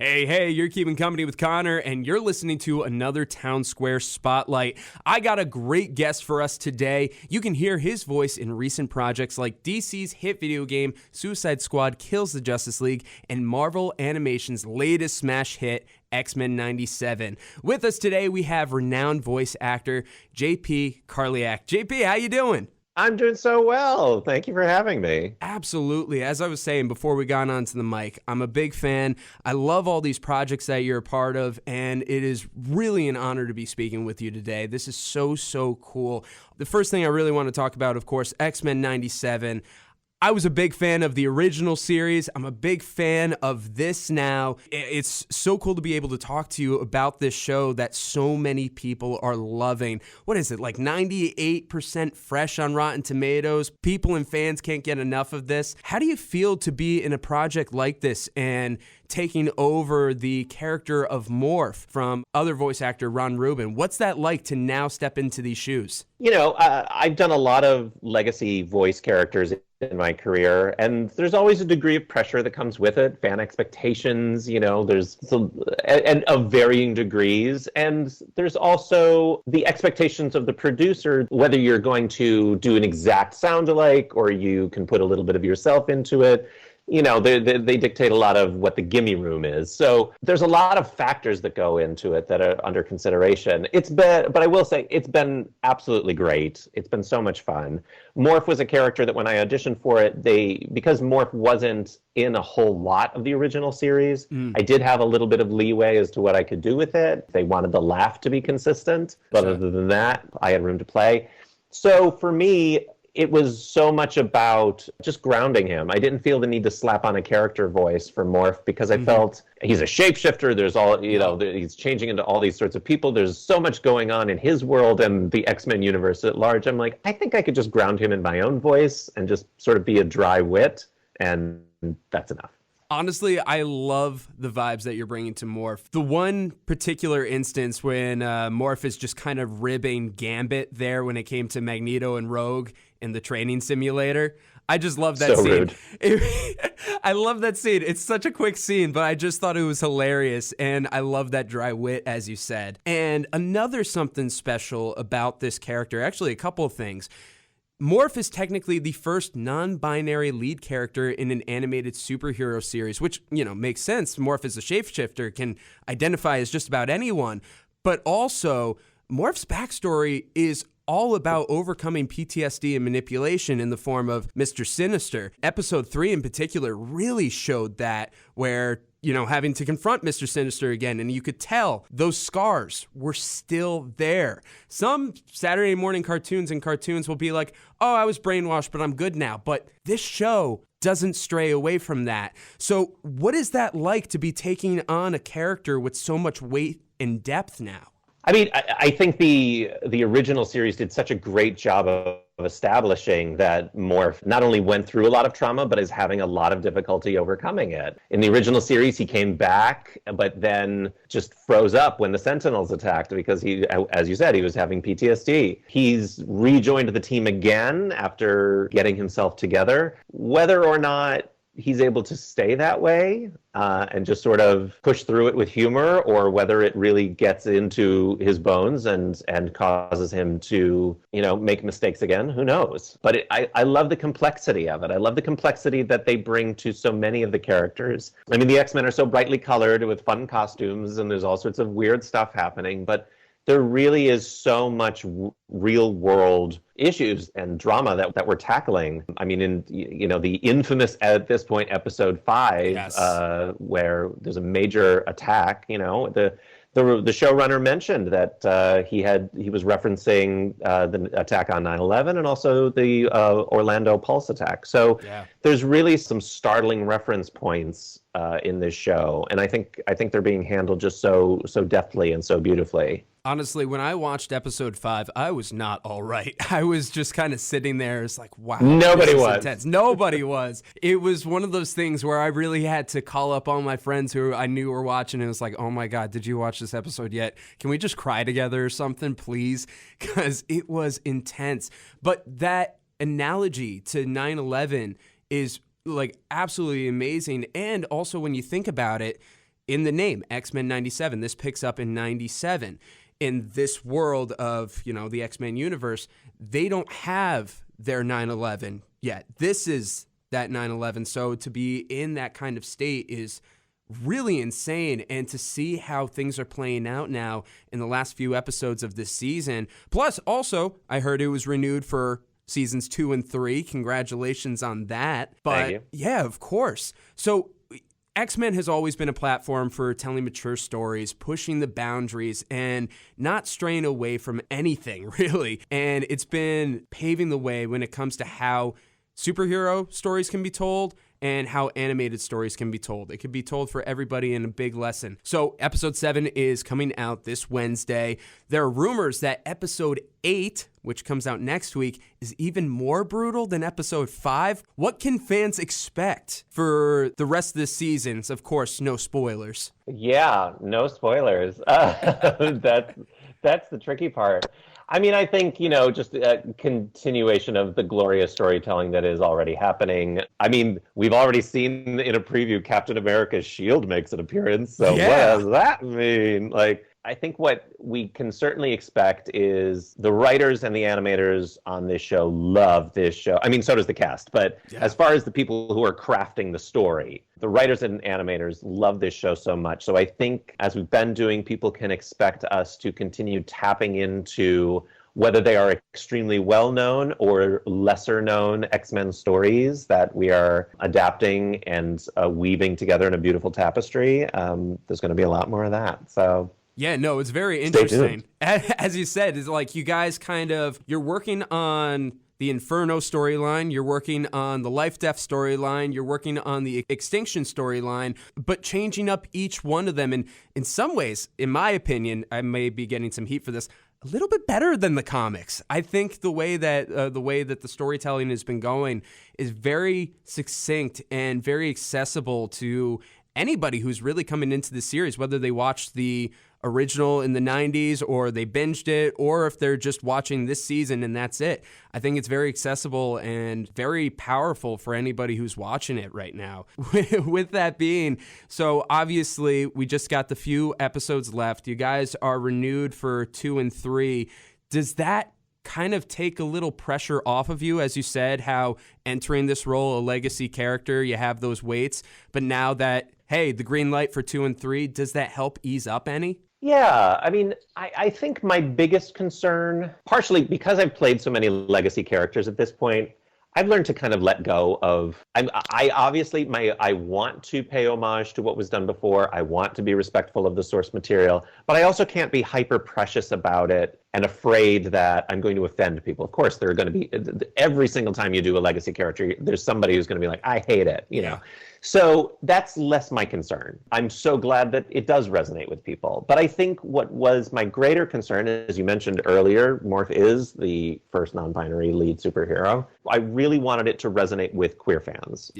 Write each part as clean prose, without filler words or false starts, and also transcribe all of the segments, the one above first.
Hey, you're keeping company with Connor, and you're listening to another Townsquare Spotlight. I got a great guest for us today. You can hear his voice in recent projects like DC's hit video game Suicide Squad Kills the Justice League and Marvel Animation's latest smash hit, X-Men 97. With us today, we have renowned voice actor JP Karliak. JP, how you doing? I'm doing so well. Thank you for having me. Absolutely. As I was saying before we got onto the mic, I'm a big fan. I love all these projects that you're a part of, and it is really an honor to be speaking with you today. This is so cool. The first thing I really want to talk about, of course, X-Men 97. I was a big fan of the original series. I'm a big fan of this now. It's so cool to be able to talk to you about this show that so many people are loving. What is it, like 98% fresh on Rotten Tomatoes? People and fans can't get enough of this. How do you feel to be in a project like this and taking over the character of Morph from other voice actor Ron Rubin? What's that like to now step into these shoes? You know, I've done a lot of legacy voice characters in my career, and there's always a degree of pressure that comes with it, fan expectations, there's and of varying degrees, and there's also the expectations of the producer, whether you're going to do an exact sound alike or you can put a little bit of yourself into it. They dictate a lot of what the gimme room is. So there's a lot of factors that go into it that are under consideration. But I will say it's been absolutely great. It's been so much fun. Morph was a character that when I auditioned for it, because Morph wasn't in a whole lot of the original series, I did have a little bit of leeway as to what I could do with it. They wanted the laugh to be consistent, but other than that, I had room to play. So for me, it was so much about just grounding him. I didn't feel the need to slap on a character voice for Morph because I felt he's a shapeshifter. There's he's changing into all these sorts of people. There's so much going on in his world and the X-Men universe at large. I'm like, I think I could just ground him in my own voice and just sort of be a dry wit, and that's enough. Honestly, I love the vibes that you're bringing to Morph. The one particular instance when Morph is just kind of ribbing Gambit there when it came to Magneto and Rogue in the training simulator. I just love that scene. Rude. I love that scene. It's such a quick scene, but I just thought it was hilarious, and I love that dry wit, as you said. And another something special about this character, actually a couple of things. Morph is technically the first non-binary lead character in an animated superhero series, which, makes sense. Morph is a shapeshifter, can identify as just about anyone. But also, Morph's backstory is all about overcoming PTSD and manipulation in the form of Mr. Sinister. Episode 3 in particular really showed that, where having to confront Mr. Sinister again, and you could tell those scars were still there. Some Saturday morning cartoons will be like, oh, I was brainwashed, but I'm good now. But this show doesn't stray away from that. So what is that like to be taking on a character with so much weight and depth now? I mean, I think the original series did such a great job of establishing that Morph not only went through a lot of trauma, but is having a lot of difficulty overcoming it. In the original series, he came back, but then just froze up when the Sentinels attacked because he, as you said, he was having PTSD. He's rejoined the team again after getting himself together. Whether or not he's able to stay that way and just sort of push through it with humor, or whether it really gets into his bones and causes him to, make mistakes again, who knows? But I love the complexity of it. I love the complexity that they bring to so many of the characters. I mean, the X-Men are so brightly colored with fun costumes, and there's all sorts of weird stuff happening, but there really is so much real world issues and drama that we're tackling. I mean, in the infamous, at this point, episode 5, yes. Where there's a major attack. The showrunner mentioned that he was referencing the attack on 9/11 and also the Orlando Pulse attack. So there's really some startling reference points in this show, and I think they're being handled just so deftly and so beautifully. Honestly, when I watched episode 5, I was not all right. I was just kind of sitting there. It's like, wow. Nobody was. Intense. Nobody was. It was one of those things where I really had to call up all my friends who I knew were watching. And it was like, oh my God, did you watch this episode yet? Can we just cry together or something, please? Because it was intense. But that analogy to 9/11 is like absolutely amazing. And also when you think about it, in the name, X-Men 97. This picks up in 97. In this world of, the X-Men universe, they don't have their 9/11 yet. This is that 9/11. So to be in that kind of state is really insane. And to see how things are playing out now in the last few episodes of this season. Plus, also, I heard it was renewed for seasons 2 and 3. Congratulations on that. But Thank you. yeah, of course. So X-Men has always been a platform for telling mature stories, pushing the boundaries, and not straying away from anything, really. And it's been paving the way when it comes to how superhero stories can be told and how animated stories can be told. It can be told for everybody in a big lesson. So episode 7 is coming out this Wednesday. There are rumors that episode 8, which comes out next week, is even more brutal than episode 5. What can fans expect for the rest of the seasons? Of course, no spoilers. Yeah, no spoilers. That's the tricky part. I mean, I think, just a continuation of the glorious storytelling that is already happening. I mean, we've already seen in a preview Captain America's shield makes an appearance. So Yeah. What does that mean? I think what we can certainly expect is the writers and the animators on this show love this show. I mean, so does the cast. But as far as the people who are crafting the story, the writers and animators love this show so much. So I think, as we've been doing, people can expect us to continue tapping into whether they are extremely well-known or lesser-known X-Men stories that we are adapting and weaving together in a beautiful tapestry. There's going to be a lot more of that. So yeah, no, it's very interesting. As you said, it's like you guys you're working on the Inferno storyline, you're working on the Life Death storyline, you're working on the Extinction storyline, but changing up each one of them. And in some ways, in my opinion, I may be getting some heat for this, a little bit better than the comics. I think the way that the storytelling has been going is very succinct and very accessible to anybody who's really coming into the series, whether they watched the original in the 90s or they binged it, or if they're just watching this season and that's it. I think it's very accessible and very powerful for anybody who's watching it right now. With that being, so obviously we just got the few episodes left. You guys are renewed for 2 and 3. Does that kind of take a little pressure off of you, as you said, how entering this role, a legacy character, you have those weights, but now that, hey, the green light for 2 and 3, does that help ease up any? Yeah, I mean, I think my biggest concern, partially because I've played so many legacy characters at this point, I've learned to kind of let go of. I obviously I want to pay homage to what was done before. I want to be respectful of the source material, but I also can't be hyper precious about it and afraid that I'm going to offend people. Of course, there are going to be every single time you do a legacy character, there's somebody who's going to be like, I hate it, you know. So that's less my concern. I'm so glad that it does resonate with people. But I think what was my greater concern, as you mentioned earlier, Morph is the first non-binary lead superhero. I really wanted it to resonate with queer fans,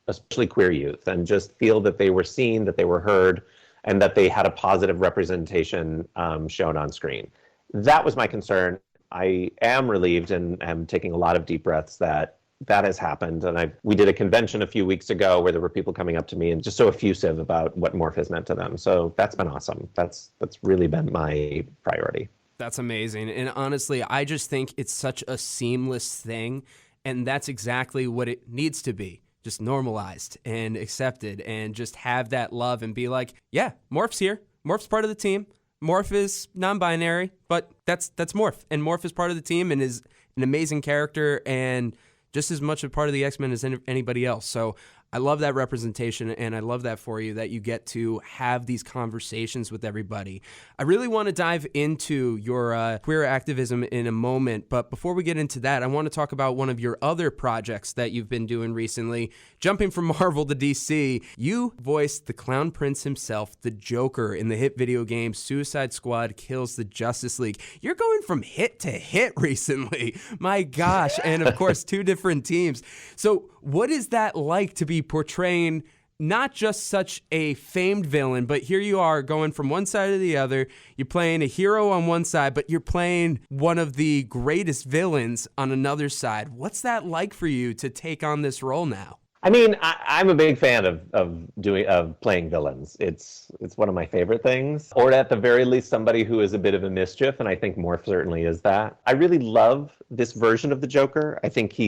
especially queer youth, and just feel that they were seen, that they were heard, and that they had a positive representation shown on screen. That was my concern. I am relieved and am taking a lot of deep breaths that has happened. And we did a convention a few weeks ago where there were people coming up to me and just so effusive about what Morph has meant to them. So that's been awesome. That's really been my priority. That's amazing. And honestly, I just think it's such a seamless thing. And that's exactly what it needs to be. Just normalized and accepted and just have that love and be like, yeah, Morph's here. Morph's part of the team. Morph is non-binary, but that's Morph. And Morph is part of the team and is an amazing character and just as much a part of the X-Men as anybody else. So I love that representation, and I love that for you, that you get to have these conversations with everybody. I really want to dive into your queer activism in a moment, but before we get into that, I want to talk about one of your other projects that you've been doing recently. Jumping from Marvel to DC, you voiced the Clown Prince himself, the Joker, in the hit video game Suicide Squad Kills the Justice League. You're going from hit to hit recently. My gosh, and of course, 2 different teams. So what is that like to be portraying not just such a famed villain, but here you are going from one side to the other. You're playing a hero on one side, but you're playing one of the greatest villains on another side. What's that like for you to take on this role now? I mean, I'm a big fan of playing villains. It's one of my favorite things. Or at the very least, somebody who is a bit of a mischief, and I think Morph certainly is that. I really love this version of the Joker. I think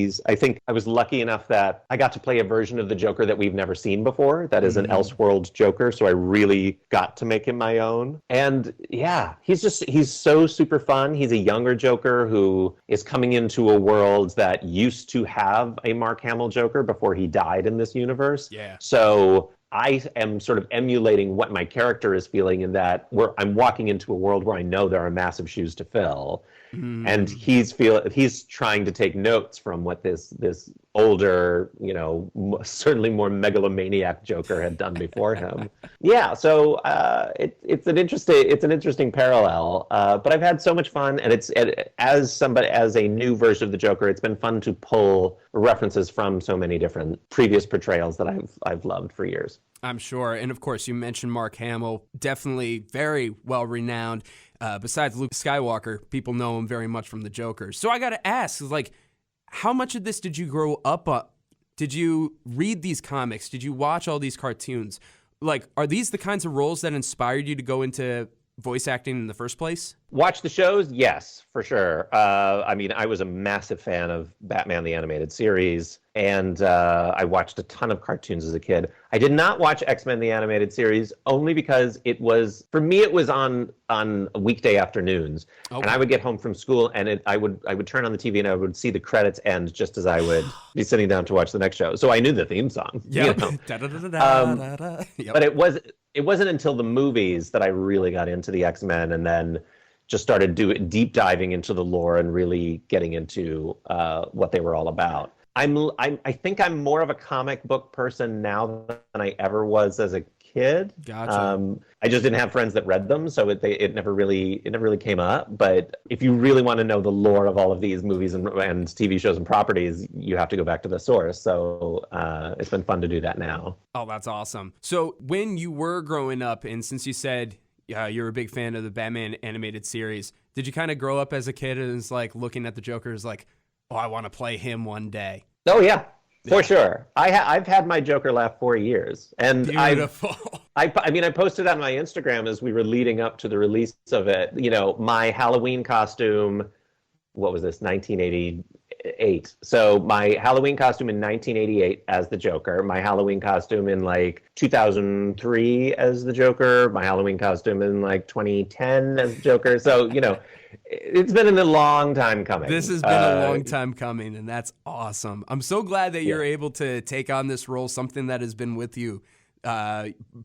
I was lucky enough that I got to play a version of the Joker that we've never seen before. That is an Elseworld Joker, so I really got to make him my own. And yeah, he's so super fun. He's a younger Joker who is coming into a world that used to have a Mark Hamill Joker before he died in this universe. Yeah. So I am sort of emulating what my character is feeling in that I'm walking into a world where I know there are massive shoes to fill. And he's trying to take notes from what this older, certainly more megalomaniac Joker had done before him. Yeah, so it's an interesting parallel. But I've had so much fun, and as a new version of the Joker, it's been fun to pull references from so many different previous portrayals that I've loved for years. I'm sure. And of course, you mentioned Mark Hamill, definitely very well renowned. Besides Luke Skywalker, people know him very much from the Joker. So I got to ask, how much of this did you grow up on? Did you read these comics? Did you watch all these cartoons? Are these the kinds of roles that inspired you to go into voice acting in the first place? Watch the shows? Yes, for sure. I mean, I was a massive fan of Batman the Animated Series, and I watched a ton of cartoons as a kid. I did not watch X-Men the Animated Series only because for me, it was on weekday afternoons. Okay. And I would get home from school, and I would turn on the TV, and I would see the credits end just as I would be sitting down to watch the next show. So I knew the theme song. Yep. But it wasn't until the movies that I really got into the X-Men, and then just started deep diving into the lore and really getting into what they were all about. I think I'm more of a comic book person now than I ever was as a kid. Gotcha. I just didn't have friends that read them, so it never really came up. But if you really want to know the lore of all of these movies and TV shows and properties, you have to go back to the source. So it's been fun to do that now. Oh, that's awesome. So when you were growing up, and since you said you're a big fan of the Batman animated series, did you kind of grow up as a kid and was looking at the Joker as oh, I want to play him one day? Oh yeah, for sure. I've had my Joker laugh for years, and beautiful. I posted on my Instagram as we were leading up to the release of it. My Halloween costume. What was this? 1988. So my Halloween costume in 1988 as the Joker. My Halloween costume in 2003 as the Joker. My Halloween costume in 2010 as the Joker. So it's been a long time coming. This has been a long time coming, and that's awesome. I'm so glad that you're able to take on this role, something that has been with you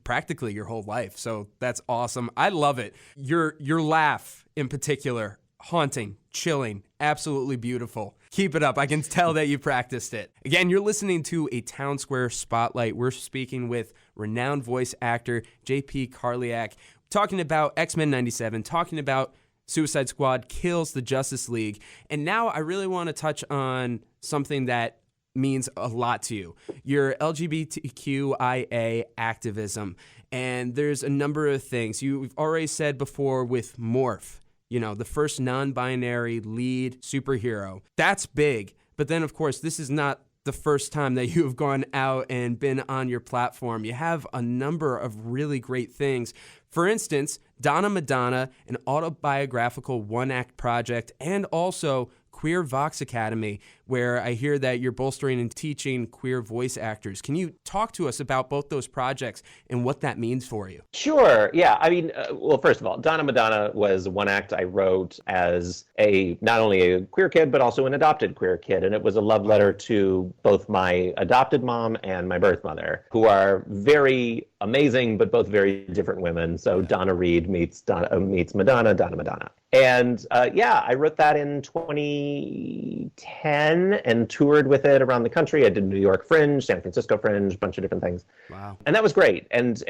practically your whole life. So that's awesome. I love it. Your laugh in particular, haunting, chilling, absolutely beautiful. Keep it up. I can tell that you practiced it. Again, you're listening to a Townsquare Spotlight. We're speaking with renowned voice actor J.P. Karliak, talking about X-Men 97, talking about Suicide Squad kills the Justice League. And now I really want to touch on something that means a lot to you, your LGBTQIA activism. And there's a number of things. You've already said before with Morph, the first non-binary lead superhero. That's big. But then, of course, this is not the first time that you have gone out and been on your platform. You have a number of really great things. For instance, Donna Madonna, an autobiographical one-act project, and also Queer Vox Academy, where I hear that you're bolstering and teaching queer voice actors. Can you talk to us about both those projects and what that means for you? Sure. Yeah. I mean, well, first of all, Donna Madonna was one act I wrote as not only a queer kid, but also an adopted queer kid. And it was a love letter to both my adopted mom and my birth mother, who are very amazing, but both very different women. So Donna Reed meets Madonna, Donna Madonna. And I wrote that in 2010 and toured with it around the country. I did New York Fringe, San Francisco Fringe, a bunch of different things. Wow. And that was great. And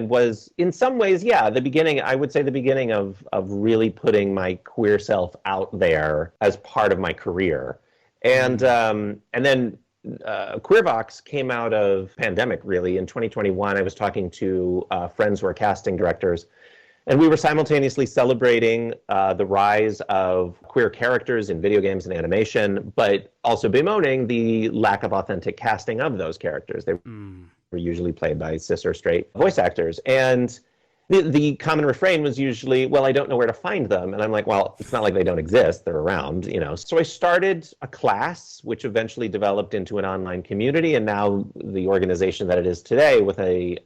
was in some ways, the beginning, I would say the beginning of really putting my queer self out there as part of my career. And then Queer Vox came out of pandemic, really. In 2021, I was talking to friends who are casting directors, And we were simultaneously celebrating the rise of queer characters in video games and animation, but also bemoaning the lack of authentic casting of those characters. They were usually played by cis or straight voice actors. And the common refrain was usually, well, I don't know where to find them. And I'm like, well, it's not like they don't exist. They're around, you know. So I started a class, which eventually developed into an online community, and now the organization that it is today, with a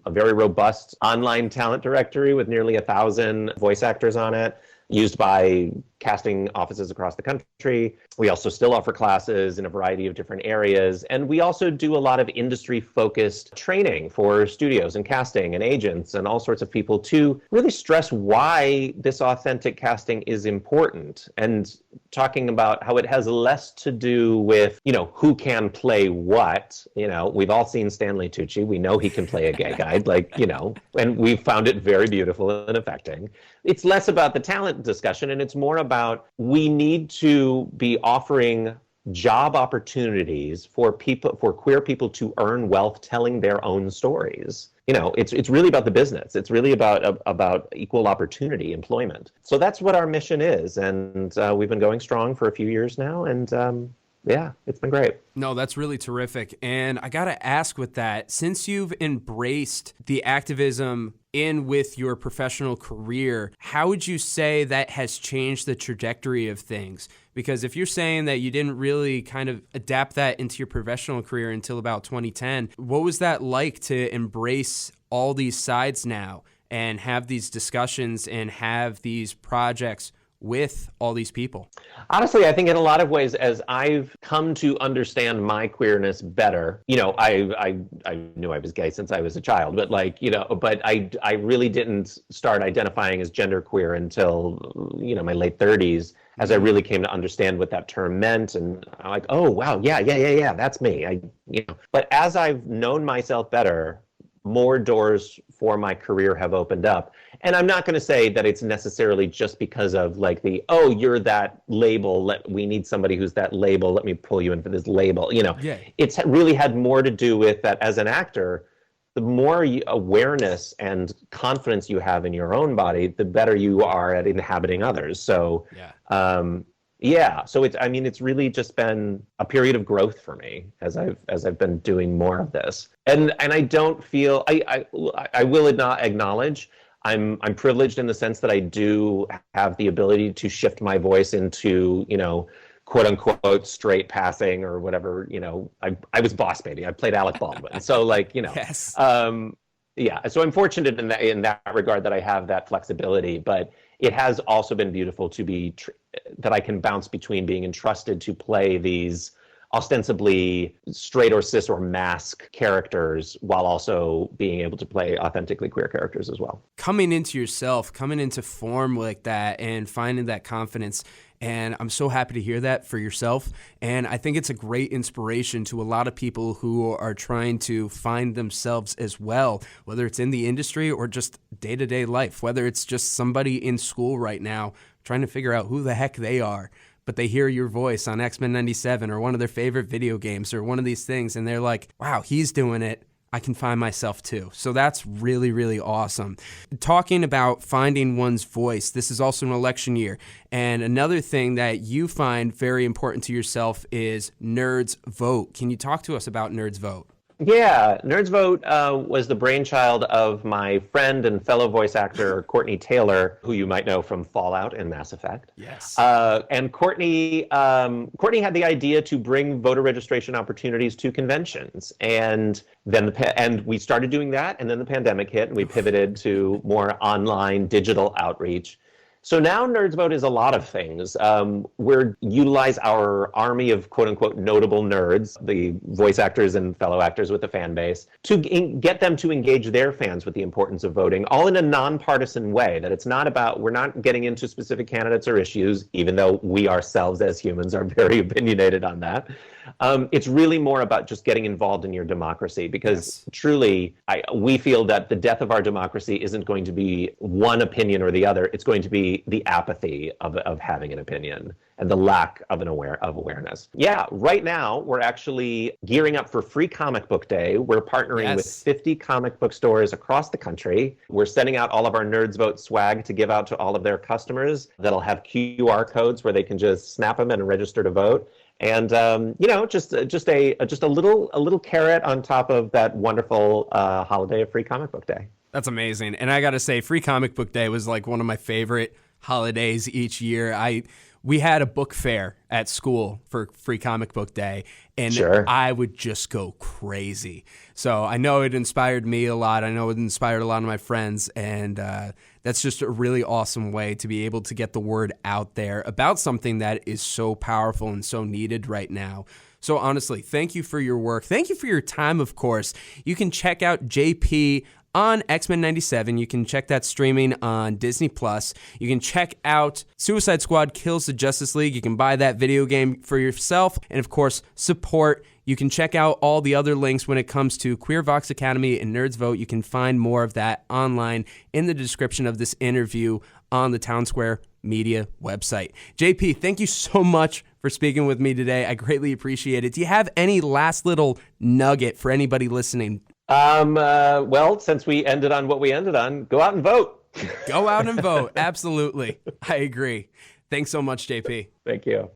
very robust online talent directory with nearly 1,000 voice actors on it, used by casting offices across the country. We also still offer classes in a variety of different areas. And we also do a lot of industry-focused training for studios and casting and agents and all sorts of people to really stress why this authentic casting is important, and talking about how it has less to do with, you know, who can play what. You know, we've all seen Stanley Tucci. We know he can play a gay guy, like, you know, and we found it very beautiful and affecting. It's less about the talent discussion, and it's more about we need to be offering job opportunities for people, for queer people, to earn wealth telling their own stories. You know, it's really about the business. It's really about equal opportunity employment. So that's what our mission is, and we've been going strong for a few years now, and yeah, it's been great. No, that's really terrific. And I got to ask with that, since you've embraced the activism in with your professional career, how would you say that has changed the trajectory of things? Because if you're saying that you didn't really kind of adapt that into your professional career until about 2010, what was that like to embrace all these sides now and have these discussions and have these projects with all these people? Honestly, I think in a lot of ways, as I've come to understand my queerness better, you know, I knew I was gay since I was a child, but like, you know, but I really didn't start identifying as genderqueer until, you know, my late 30s, as I really came to understand what that term meant. And I'm like, oh, wow, yeah, that's me. You know, but as I've known myself better, more doors for my career have opened up. And I'm not going to say that it's necessarily just because of like oh, you're that label. We need somebody who's that label. Let me pull you in for this label. You know, yeah. It's really had more to do with that as an actor. The more awareness and confidence you have in your own body, the better you are at inhabiting others. So, yeah. So it's really just been a period of growth for me as I've been doing more of this. And I don't feel, I will not acknowledge I'm privileged in the sense that I do have the ability to shift my voice into, you know, quote unquote straight passing or whatever. You know, I was Boss Baby. I played Alec Baldwin. So like, you know, yes. Yeah. So I'm fortunate in that regard that I have that flexibility, but it has also been beautiful to be that I can bounce between being entrusted to play these ostensibly straight or cis or mask characters while also being able to play authentically queer characters as well. Coming into yourself, coming into form like that and finding that confidence. And I'm so happy to hear that for yourself. And I think it's a great inspiration to a lot of people who are trying to find themselves as well, whether it's in the industry or just day-to-day life, whether it's just somebody in school right now trying to figure out who the heck they are. But they hear your voice on X-Men 97 or one of their favorite video games or one of these things, and they're like, wow, he's doing it. I can find myself too. So that's really, really awesome. Talking about finding one's voice, this is also an election year. And another thing that you find very important to yourself is Nerds Vote. Can you talk to us about Nerds Vote? Yeah, Nerds Vote was the brainchild of my friend and fellow voice actor, Courtney Taylor, who you might know from Fallout and Mass Effect. Yes. And Courtney had the idea to bring voter registration opportunities to conventions. And then we started doing that, and then the pandemic hit, and we pivoted to more online digital outreach. So now Nerds Vote is a lot of things. We utilize our army of quote-unquote notable nerds, the voice actors and fellow actors with the fan base, to get them to engage their fans with the importance of voting, all in a nonpartisan way, that it's not about, we're not getting into specific candidates or issues, even though we ourselves as humans are very opinionated on that. It's really more about just getting involved in your democracy, because truly, we feel that the death of our democracy isn't going to be one opinion or the other. It's going to be the apathy of having an opinion and the lack of awareness. Yeah, right now we're actually gearing up for Free Comic Book Day. We're partnering with 50 comic book stores across the country. We're sending out all of our Nerds Vote swag to give out to all of their customers that'll have QR codes where they can just snap them and register to vote. And just a little carrot on top of that wonderful holiday of Free Comic Book Day. That's amazing. And I got to say, Free Comic Book Day was like one of my favorite holidays each year. We had a book fair at school for Free Comic Book Day, and I would just go crazy. So I know it inspired me a lot. I know it inspired a lot of my friends, and that's just a really awesome way to be able to get the word out there about something that is so powerful and so needed right now. So honestly, thank you for your work. Thank you for your time, of course. You can check out JP on X-Men 97. You can check that streaming on Disney+. You can check out Suicide Squad Kills the Justice League. You can buy that video game for yourself and, of course, support. You can check out all the other links when it comes to Queer Vox Academy and Nerds Vote. You can find more of that online in the description of this interview on the Townsquare Media website. JP, thank you so much for speaking with me today. I greatly appreciate it. Do you have any last little nugget for anybody listening? Well, since we ended on what we ended on, go out and vote. Go out and vote. Absolutely. I agree. Thanks so much, JP. Thank you.